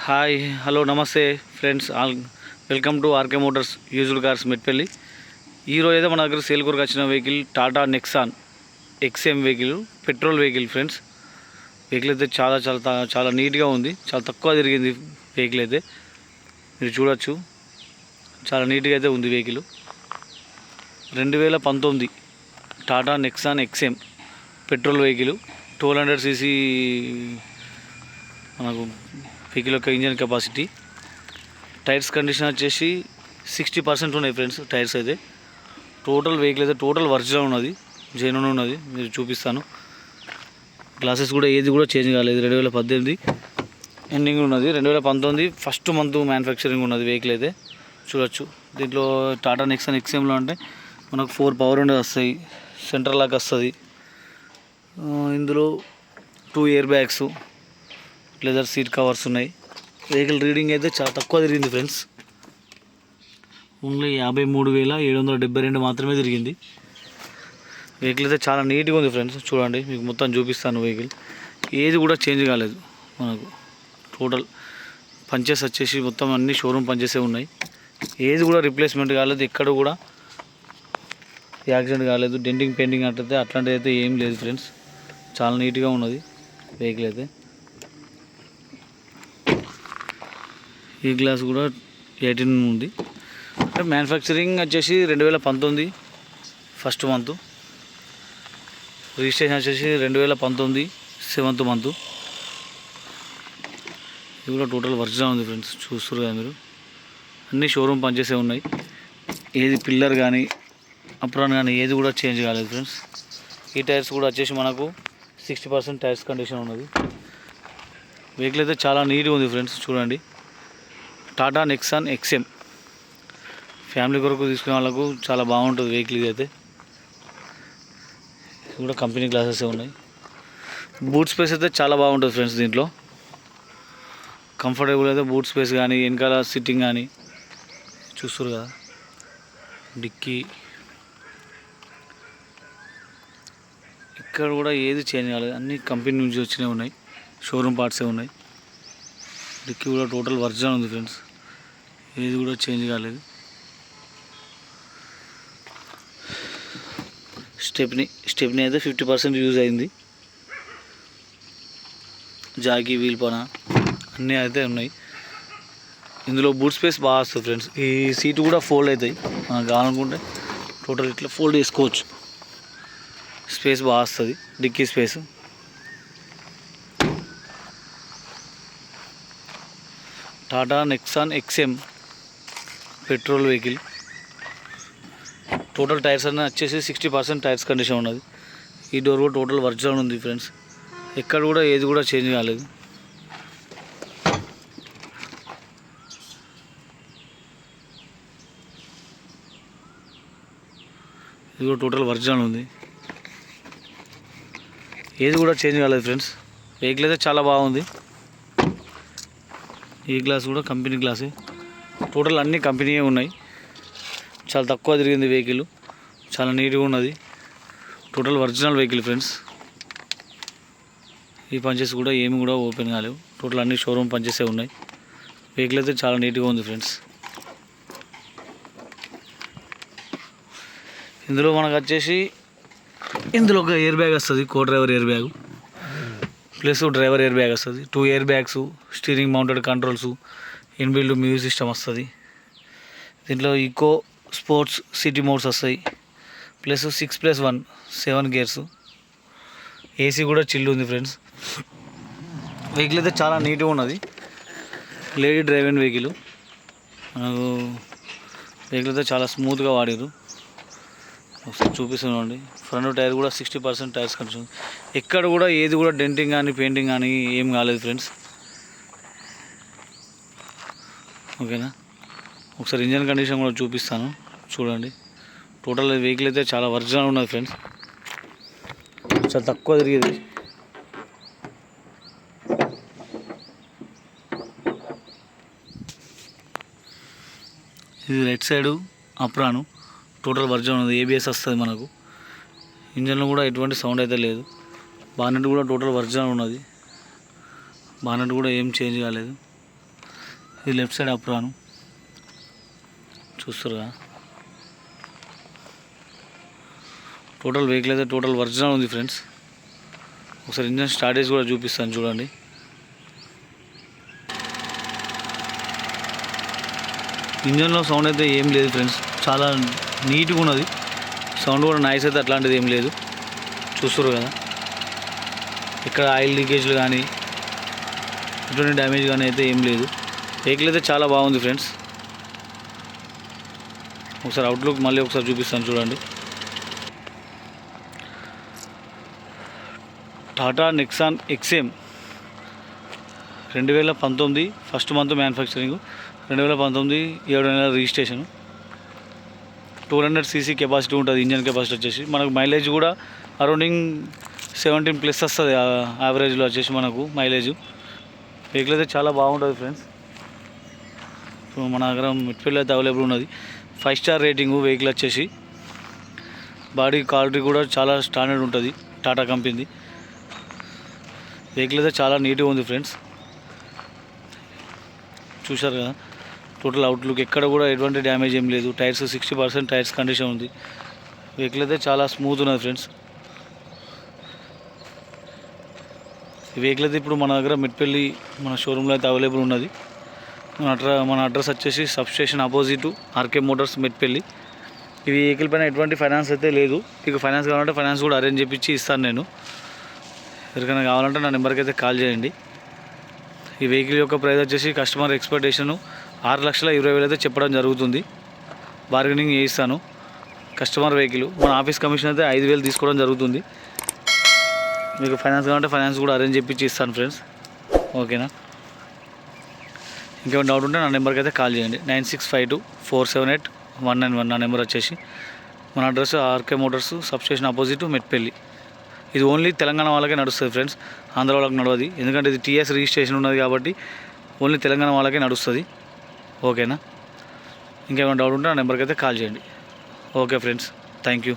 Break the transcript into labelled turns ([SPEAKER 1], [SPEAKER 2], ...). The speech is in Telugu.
[SPEAKER 1] హాయ్ హలో నమస్తే friends all welcome to RK Motors used cars Metpalli. ఈరోజు అయితే మన దగ్గర సేల్ కొరకు వచ్చిన vehicle Tata Nexon XM vehicle, petrol vehicle friends. Vehicle అయితే చాలా చాలా చాలా నీట్గా ఉంది, చాలా తక్కువ తిరిగింది వెహికల్ అయితే. మీరు చూడొచ్చు, చాలా నీట్గా అయితే ఉంది vehicle. 2019 Tata Nexon XM petrol vehicle, 1200 cc మనకు వెహికల్ యొక్క ఇంజన్ కెపాసిటీ. టైర్స్ కండిషన్ వచ్చేసి 60% ఉన్నాయి ఫ్రెండ్స్. టైర్స్ అయితే టోటల్ వెహికల్ అయితే టోటల్ ఒరిజినల్ ఉన్నది, జెన్యూన్ ఉన్నది. మీరు చూపిస్తాను. గ్లాసెస్ కూడా ఏది కూడా చేంజ్ కాలేదు. 2018 ఎండింగ్ ఉన్నది, 2019 ఫస్ట్ మంత్ మ్యానుఫ్యాక్చరింగ్ ఉన్నది వెహికల్ అయితే. చూడొచ్చు. దీంట్లో టాటా నెక్సాన్ ఎక్స్ఎంలో అంటే మనకు 4 పవర్ విండోస్ వస్తాయి, సెంటర్ లాక్ వస్తుంది. ఇందులో 2 air bags, leather seat covers ఉన్నాయి. వెహికల్ రీడింగ్ అయితే చాలా తక్కువ తిరిగింది ఫ్రెండ్స్. ఓన్లీ 53,772 మాత్రమే తిరిగింది. వెహికల్ అయితే చాలా నీట్గా ఉంది ఫ్రెండ్స్. చూడండి, మీకు మొత్తం చూపిస్తాను. వెహికల్ ఏది కూడా చేంజ్ కాలేదు మనకు. టోటల్ పంచెస్ వచ్చేసి మొత్తం అన్ని షోరూమ్ పంచెసే ఉన్నాయి. ఏది కూడా రిప్లేస్మెంట్ కాలేదు, ఎక్కడ కూడా యాక్సిడెంట్ కాలేదు. డెంటింగ్ పెయింటింగ్ అంటే అట్లాంటిది అయితే ఏం లేదు ఫ్రెండ్స్. చాలా నీట్గా ఉన్నది వెహికల్ అయితే. ఈ గ్లాస్ కూడా 18 ఉంది. అంటే మ్యానుఫ్యాక్చరింగ్ వచ్చేసి 2019 ఫస్ట్ మంత్, రిజిస్ట్రేషన్ వచ్చేసి 2019 7th మంత్. ఇది కూడా టోటల్ ఒరిజినల్ ఉంది ఫ్రెండ్స్. చూస్తారు కదా మీరు, అన్నీ షోరూమ్ పనిచేసే ఉన్నాయి. ఏది పిల్లర్ కానీ అప్రాన్ కానీ ఏది కూడా చేంజ్ కాలేదు ఫ్రెండ్స్. ఈ టైర్స్ కూడా వచ్చేసి మనకు 60% టైర్స్ కండిషన్ ఉన్నది. వెహికల్ అయితే చాలా నీట్గా ఉంది ఫ్రెండ్స్. చూడండి, టాటా నెక్సాన్ ఎక్స్ఎం ఫ్యామిలీ కొరకు తీసుకునే వాళ్ళకు చాలా బాగుంటుంది వెహికల్. ఇది అయితే ఇది కూడా కంపెనీ గ్లాసెస్ ఉన్నాయి. బూట్ స్పేస్ అయితే చాలా బాగుంటుంది ఫ్రెండ్స్. దీంట్లో కంఫర్టబుల్ అయితే బూట్ స్పేస్ కానీ, వెనకాల సిట్టింగ్ కానీ చూస్తారు కదా. డిక్కీ ఇక్కడ కూడా ఏది చేంజ్ కాలేదు, అన్నీ కంపెనీ నుంచి వచ్చినవి ఉన్నాయి, షోరూమ్ పార్ట్సే ఉన్నాయి. డిక్కీ కూడా టోటల్ ఒరిజినల్ ఉంది ఫ్రెండ్స్, ఏది కూడా చేంజ్ కాలేదు. స్టెప్నీ అయితే 50% యూజ్ అయింది. జాకీ, వీల్ పన అన్నీ అయితే ఉన్నాయి. ఇందులో బూట్ స్పేస్ బాగా వస్తుంది ఫ్రెండ్స్. ఈ సీటు కూడా ఫోల్డ్ అవుతాయి, మనం కావాలనుకుంటే టోటల్ ఇట్లా ఫోల్డ్ చేసుకోవచ్చు. స్పేస్ బాగా వస్తుంది, డిక్కీ space. Tata Nexon XM petrol vehicle. Total tyres అన్నీ వచ్చేసి 60% టైర్స్ కండిషన్ ఉన్నది. ఈ డోర్ కూడా టోటల్ ఒరిజినల్ ఉంది ఫ్రెండ్స్. ఎక్కడ కూడా ఏది కూడా చేంజ్ కాలేదు. ఇది కూడా టోటల్ ఒరిజినల్ ఉంది, ఏది కూడా చేంజ్ కాలేదు ఫ్రెండ్స్. వెహికల్ అయితే చాలా బాగుంది. ఈ గ్లాస్ కూడా కంపెనీ గ్లాసే. టోటల్ అన్ని కంపెనీయే ఉన్నాయి. చాలా తక్కువ తిరిగింది వెహికల్, చాలా నీట్గా ఉన్నది. Total original vehicle friends. ఈ పంచెస్ కూడా ఏమి కూడా ఓపెన్ కాలేవు, టోటల్ అన్ని షోరూమ్ పంచెసే ఉన్నాయి. వెహికల్ అయితే చాలా నీట్గా ఉంది ఫ్రెండ్స్. ఇందులో మనకు వచ్చేసి ఇందులో ఒక ఎయిర్ బ్యాగ్ వస్తుంది, కో driver air bag plus driver air bag వస్తుంది. 2 air bags, steering mounted controls, inbuilt music system వస్తుంది. దీంట్లో ఈకో, స్పోర్ట్స్, సిటీ మోడ్స్ వస్తాయి. Plus 6+1 7 gears. ఏసీ కూడా చిల్లు ఉంది ఫ్రెండ్స్. వెహికల్ అయితే చాలా నీట్గా ఉన్నది. Lady driving vehicle. మనకు వెహికల్ అయితే చాలా స్మూత్గా వాడారు. ఒకసారి చూపిస్తున్నాండి. ఫ్రంట్ టైర్ కూడా 60% టైర్స్ కండిషన్. ఎక్కడ కూడా ఏది కూడా డెంటింగ్ కానీ పెయింటింగ్ కానీ ఏం కాలేదు ఫ్రెండ్స్. ఓకేనా, ఒకసారి ఇంజన్ కండిషన్ కూడా చూపిస్తాను. చూడండి, టోటల్ వెహికల్ అయితే చాలా ఒరిజినల్ ఉన్నది ఫ్రెండ్స్. చాలా తక్కువ తిరిగేది. ఇది రైట్ సైడు అప్రాను, టోటల్ ఒరిజినల్ ఉన్నది. ఏబిఎస్ వస్తుంది మనకు. ఇంజన్లో కూడా ఎటువంటి సౌండ్ అయితే లేదు. బానెట్ కూడా టోటల్ ఒరిజినల్ ఉన్నది. బానెట్ కూడా ఏం చేంజ్ కాలేదు. ఇది లెఫ్ట్ సైడ్ అప్రాను చూస్తారుగా. టోటల్ వెహికల్ అయితే టోటల్ ఒరిజినల్ ఉంది ఫ్రెండ్స్. ఒకసారి ఇంజన్ స్టార్టేజ్ కూడా చూపిస్తాను చూడండి. ఇంజన్లో సౌండ్ అయితే ఏం లేదు ఫ్రెండ్స్, చాలా నీట్గా ఉన్నది. సౌండ్ కూడా నాయిస్ అయితే అట్లాంటిది ఏం లేదు. చూస్తారు కదా, ఇక్కడ ఆయిల్ లీకేజ్లు కానీ ఎటువంటి డ్యామేజ్ కానీ అయితే ఏం లేదు. వెహికల్ అయితే చాలా బాగుంది ఫ్రెండ్స్. ఒకసారి అవుట్లుక్ మళ్ళీ ఒకసారి చూపిస్తాను చూడండి. Tata Nexon XM 2019 first month manufacturing, 2019 7 నెలల రిజిస్ట్రేషన్. 200 cc కెపాసిటీ ఉంటుంది. ఇంజన్ కెపాసిటీ వచ్చేసి మనకు మైలేజ్ కూడా అరౌండింగ్ 17+ వస్తుంది యావరేజ్లో వచ్చేసి మనకు మైలేజ్. వెహికల్ అయితే చాలా బాగుంటుంది ఫ్రెండ్స్. ఇప్పుడు మన దగ్గర మిట్ఫీల్డ్ అయితే అవైలబుల్ ఉన్నది. 5 స్టార్ రేటింగు వెహికల్ వచ్చేసి. బాడీ క్వాలిటీ కూడా చాలా స్టాండర్డ్ ఉంటుంది టాటా కంపెనీది. వెహికల్ అయితే చాలా నీట్గా ఉంది ఫ్రెండ్స్. చూశారు కదా టోటల్ అవుట్లుక్, ఎక్కడ కూడా ఎటువంటి డ్యామేజ్ ఏం లేదు. టైర్స్ 60% టైర్స్ కండిషన్ ఉంది. వెహికల్ అయితే చాలా స్మూత్ ఉన్నది ఫ్రెండ్స్. ఈ వెహికల్ అయితే ఇప్పుడు మన దగ్గర మిట్పల్లి మన షోరూంలో అయితే అవైలబుల్ ఉన్నది. మన అడ్రస్ వచ్చేసి substation opposite RK Motors Metpalli. ఈ వెహికల్ పైన ఎటువంటి ఫైనాన్స్ అయితే లేదు. మీకు ఫైనాన్స్ కావాలంటే ఫైనాన్స్ కూడా అరేంజ్ చేయించి ఇస్తాను నేను. ఎవరికైనా కావాలంటే నా నెంబర్కి అయితే కాల్ చేయండి. ఈ వెహికల్ యొక్క ప్రైస్ వచ్చేసి కస్టమర్ ఎక్స్పెక్టేషను 6,20,000 అయితే చెప్పడం జరుగుతుంది. బార్గెనింగ్ చేయిస్తాను. కస్టమర్ వెహికల్ మన ఆఫీస్ కమిషన్ అయితే 5,000 తీసుకోవడం జరుగుతుంది. మీకు ఫైనాన్స్ కావాలంటే ఫైనాన్స్ కూడా అరేంజ్ చేయించి ఇస్తాను ఫ్రెండ్స్. ఓకేనా? ఇంకేమైనా డౌట్ ఉంటే నా నెంబర్కి అయితే కాల్ చేయండి. 9652478191 నా నెంబర్ వచ్చేసి. మన address RK Motors substation opposite Metpalli. ఇది ఓన్లీ తెలంగాణ వాళ్ళకే నడుస్తుంది ఫ్రెండ్స్, ఆంధ్ర వాళ్ళకి నడవది. ఎందుకంటే ఇది టీఎస్ రిజిస్ట్రేషన్ ఉన్నది కాబట్టి ఓన్లీ తెలంగాణ వాళ్ళకే నడుస్తుంది. ఓకేనా? ఇంకేమైనా డౌట్ ఉంటే నా నెంబర్కి అయితే కాల్ చేయండి. Okay friends, thank you.